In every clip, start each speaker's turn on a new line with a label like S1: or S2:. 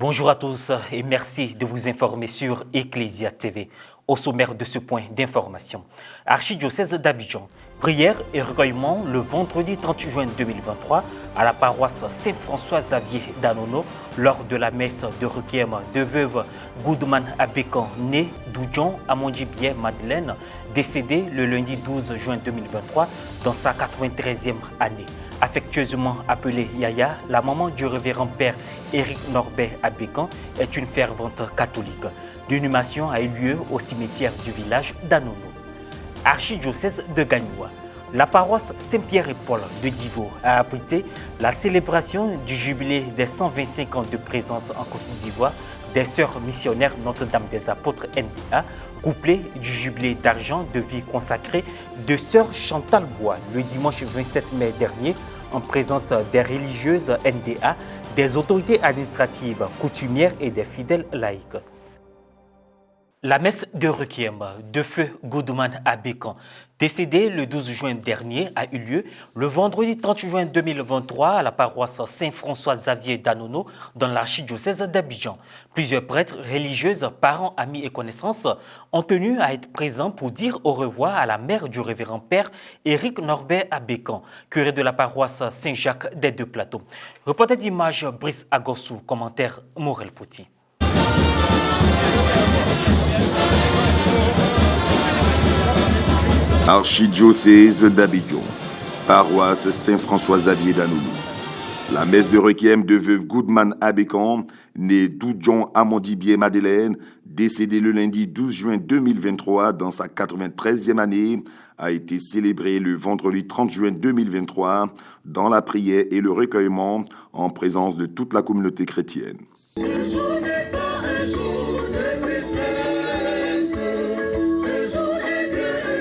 S1: Bonjour à tous et merci de vous informer sur Ecclesia TV. Au sommaire de ce point d'information, Archidiocèse d'Abidjan, prière et recueillement le vendredi 30 juin 2023 à la paroisse Saint-François-Xavier d'Anono lors de la messe de requiem de veuve Goodman Abekan, née d'Oudjon Amondibie Madeleine, décédée le lundi 12 juin 2023 dans sa 93e année. Affectueusement appelée Yaya, la maman du révérend père Éric Norbert Abekan est une fervente catholique. L'inhumation a eu lieu au cimetière du village d'Anono. Archidiocèse de Gagnoua. La paroisse Saint-Pierre et Paul de Divo a abrité la célébration du jubilé des 125 ans de présence en Côte d'Ivoire des sœurs missionnaires Notre-Dame des Apôtres NDA, couplé du jubilé d'argent de vie consacrée de sœur Chantal Bois le dimanche 27 mai dernier en présence des religieuses NDA, des autorités administratives, coutumières et des fidèles laïcs. La messe de requiem de feu Goodman Abekan, décédé le 12 juin dernier, a eu lieu le vendredi 30 juin 2023 à la paroisse Saint-François-Xavier d'Anono dans l'archidiocèse d'Abidjan. Plusieurs prêtres, religieuses, parents, amis et connaissances ont tenu à être présents pour dire au revoir à la mère du révérend père Éric Norbert Abekan, curé de la paroisse Saint-Jacques des Deux-Plateaux. Reporter d'image Brice Agossou, commentaire Morel Pouty.
S2: Archidiocèse d'Abidjan, paroisse Saint-François-Xavier d'Anono. La messe de requiem de veuve Goodman Abekan, née d'Oudjon Amondibie Madeleine, décédée le lundi 12 juin 2023 dans sa 93e année, a été célébrée le vendredi 30 juin 2023 dans la prière et le recueillement en présence de toute la communauté chrétienne.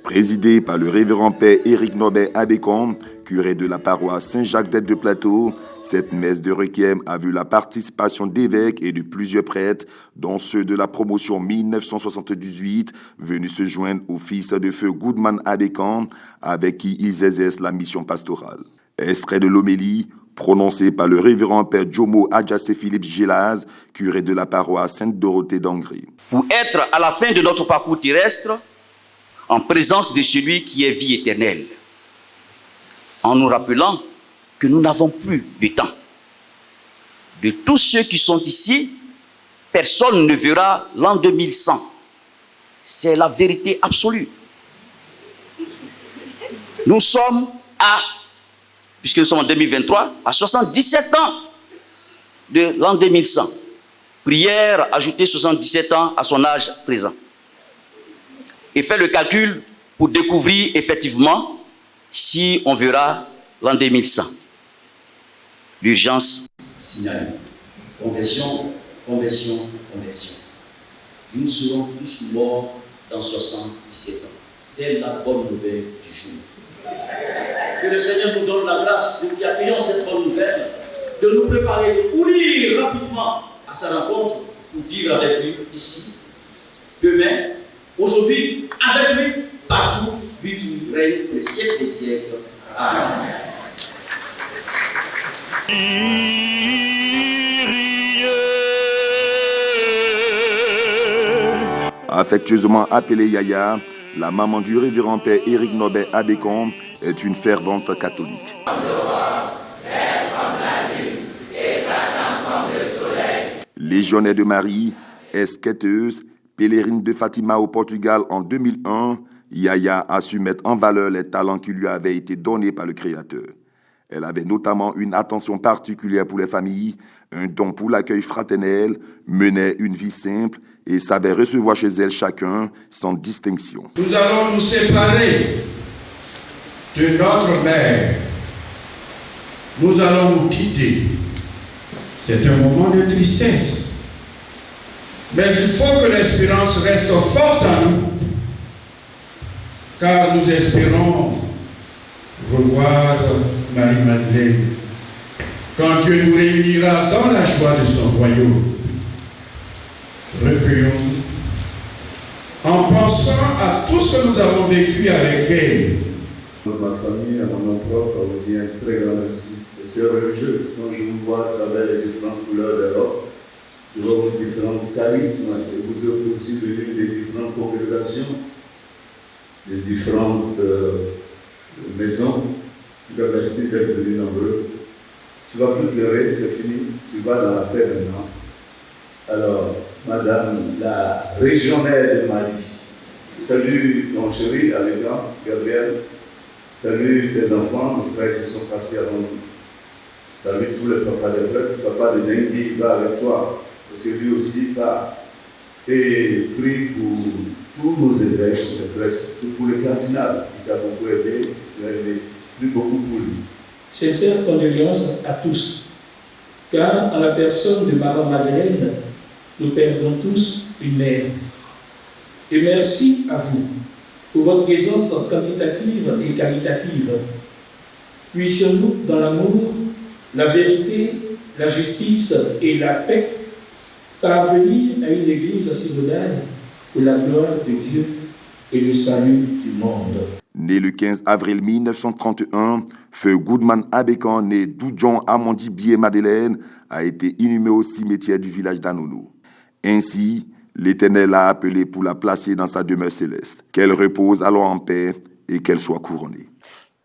S2: Présidé par le révérend père Éric Norbert Abekan, curé de la paroisse Saint-Jacques des Deux-Plateaux, cette messe de requiem a vu la participation d'évêques et de plusieurs prêtres, dont ceux de la promotion 1978, venus se joindre au fils de feu Goodman Abekan, avec qui ils exercent la mission pastorale. Extrait de l'homélie, prononcé par le révérend père Jomo Adjassé Philippe Gélaz, curé de la paroisse Sainte-Dorothée d'Angré.
S3: Pour être à la fin de notre parcours terrestre, en présence de celui qui est vie éternelle, en nous rappelant que nous n'avons plus de temps. De tous ceux qui sont ici, personne ne verra l'an 2100. C'est la vérité absolue. Nous sommes puisque nous sommes en 2023, à 77 ans de l'an 2100. Prière, ajouter 77 ans à son âge présent. Et fait le calcul pour découvrir effectivement si on verra l'an 2100. L'urgence signale. Conversion, conversion, conversion. Nous serons tous morts dans 77 ans. C'est la bonne nouvelle du jour. Que le Seigneur nous donne la grâce de qui accueillons cette bonne nouvelle, de nous préparer, de courir rapidement à sa rencontre pour vivre avec lui ici, demain, aujourd'hui, avec lui, partout, lui qui règne pour les siècles des siècles. Amen.
S2: Affectueusement appelée Yaya, la maman du révérend père Éric Norbert Abekan est une fervente catholique. Légionnaire de Marie, esquetteuse, pèlerine de Fatima au Portugal en 2001, Yaya a su mettre en valeur les talents qui lui avaient été donnés par le Créateur. Elle avait notamment une attention particulière pour les familles, un don pour l'accueil fraternel, menait une vie simple et savait recevoir chez elle chacun sans distinction.
S4: Nous allons nous séparer de notre mère. Nous allons nous quitter. C'est un moment de tristesse. Mais il faut que l'espérance reste forte en nous, car nous espérons revoir Marie-Madeleine quand Dieu nous réunira dans la joie de son royaume. Recueillons-nous en pensant à tout ce que nous avons vécu avec elle.
S5: Ma famille, à mon nom propre, vous dit un très grand merci. Les sœurs religieuses, quand je vous vois à travers les différentes couleurs de l'Europe, Je vois vos différents charismes et vous êtes aussi venus des différentes congrégations, des différentes maisons. Je te remercie d'être venus nombreux. Tu ne vas plus pleurer, c'est fini. Tu vas dans la paix maintenant. Alors, Madame la régionnaire de Mali, salut ton chéri, Alexandre, Gabriel. Salut tes enfants, nos frères qui sont partis avant nous. Salut tous les papas des frères. Papa de Dengue va avec toi, parce que lui aussi va. Et prie pour tous nos évêques, pour le cardinal qui t'a beaucoup aidé, tu as aidé, prie beaucoup pour lui.
S6: Sincères condoléances à tous, car en la personne de Maman Madeleine, nous perdons tous une mère. Et merci à vous pour votre présence quantitative et qualitative. Puissions-nous, dans l'amour, la vérité, la justice et la paix, parvenir à une église synodale pour la gloire de Dieu et le salut du monde.
S2: Né le 15 avril 1931, Feu Goodman Abékan, né d'Oudjon Amondi Bié Madeleine, a été inhumé au cimetière du village d'Anono. Ainsi, l'Éternel l'a appelé pour la placer dans sa demeure céleste. Qu'elle repose alors en paix et qu'elle soit couronnée.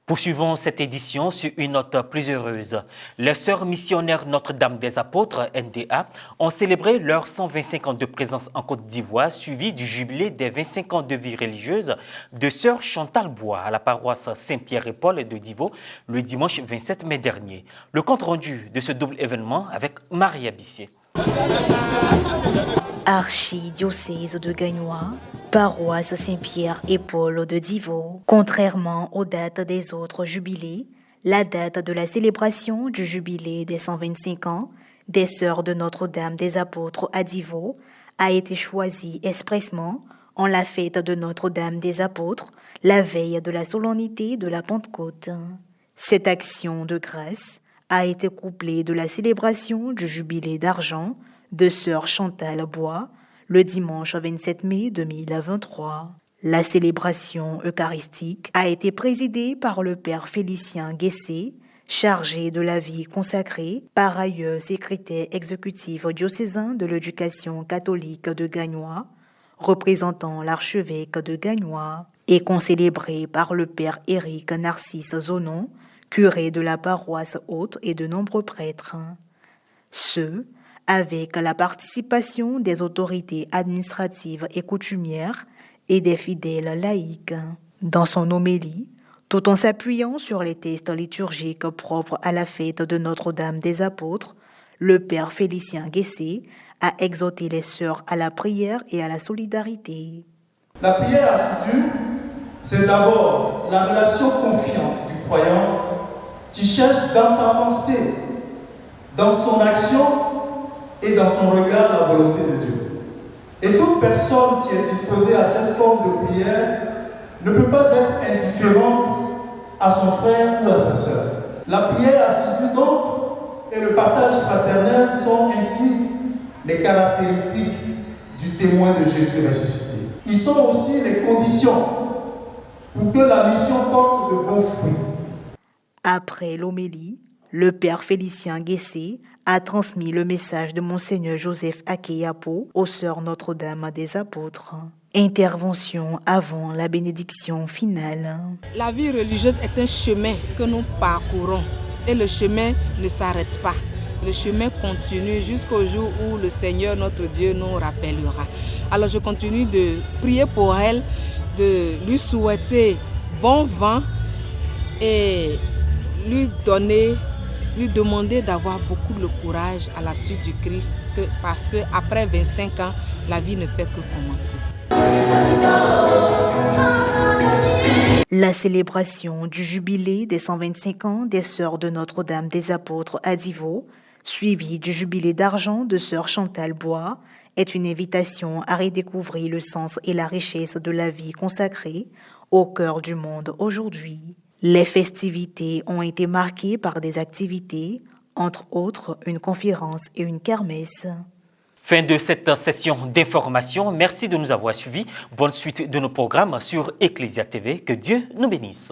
S1: Poursuivons cette édition sur une note plus heureuse. Les sœurs missionnaires Notre-Dame des Apôtres, NDA, ont célébré leurs 125 ans de présence en Côte d'Ivoire, suivi du jubilé des 25 ans de vie religieuse de sœur Chantal Bois à la paroisse Saint-Pierre et Paul de Divo le dimanche 27 mai dernier. Le compte rendu de ce double événement avec Maria Bissier.
S7: Archidiocèse de Gagnois, paroisse Saint-Pierre et Paul de Divo. Contrairement aux dates des autres jubilés, la date de la célébration du jubilé des 125 ans des Sœurs de Notre-Dame des Apôtres à Divo a été choisie expressément en la fête de Notre-Dame des Apôtres, la veille de la solennité de la Pentecôte. Cette action de grâce a été couplée de la célébration du jubilé d'argent de sœur Chantal Bois, le dimanche 27 mai 2023. La célébration eucharistique a été présidée par le père Félicien Guessé, chargé de la vie consacrée, par ailleurs secrétaire exécutif diocésain de l'éducation catholique de Gagnois, représentant l'archevêque de Gagnois, et concélébrée par le père Éric Narcisse Zonon, curé de la paroisse haute et de nombreux prêtres. Ce, avec la participation des autorités administratives et coutumières et des fidèles laïcs. Dans son homélie, tout en s'appuyant sur les textes liturgiques propres à la fête de Notre-Dame des Apôtres, le père Félicien Guessé a exhorté les sœurs à la prière et à la solidarité.
S8: La prière assidue, c'est d'abord la relation confiante du croyant qui cherche dans sa pensée, dans son action et dans son regard la volonté de Dieu. Et toute personne qui est disposée à cette forme de prière ne peut pas être indifférente à son frère ou à sa sœur. La prière assidue donc et le partage fraternel sont ainsi les caractéristiques du témoin de Jésus ressuscité. Ils sont aussi les conditions pour que la mission porte de bons fruits.
S7: Après l'homélie, le père Félicien Guessé a transmis le message de Monseigneur Joseph Akeyapo aux Sœurs Notre-Dame des Apôtres. Intervention avant la bénédiction finale.
S9: La vie religieuse est un chemin que nous parcourons et le chemin ne s'arrête pas. Le chemin continue jusqu'au jour où le Seigneur notre Dieu nous rappellera. Alors je continue de prier pour elle, de lui souhaiter bon vent et lui demander d'avoir beaucoup de courage à la suite du Christ, parce qu'après 25 ans, la vie ne fait que commencer.
S7: La célébration du jubilé des 125 ans des Sœurs de Notre-Dame des Apôtres à Divo, suivie du jubilé d'argent de Sœur Chantal Bois, est une invitation à redécouvrir le sens et la richesse de la vie consacrée au cœur du monde aujourd'hui. Les festivités ont été marquées par des activités, entre autres une conférence et une kermesse.
S1: Fin de cette session d'information. Merci de nous avoir suivis. Bonne suite de nos programmes sur Ecclesia TV. Que Dieu nous bénisse.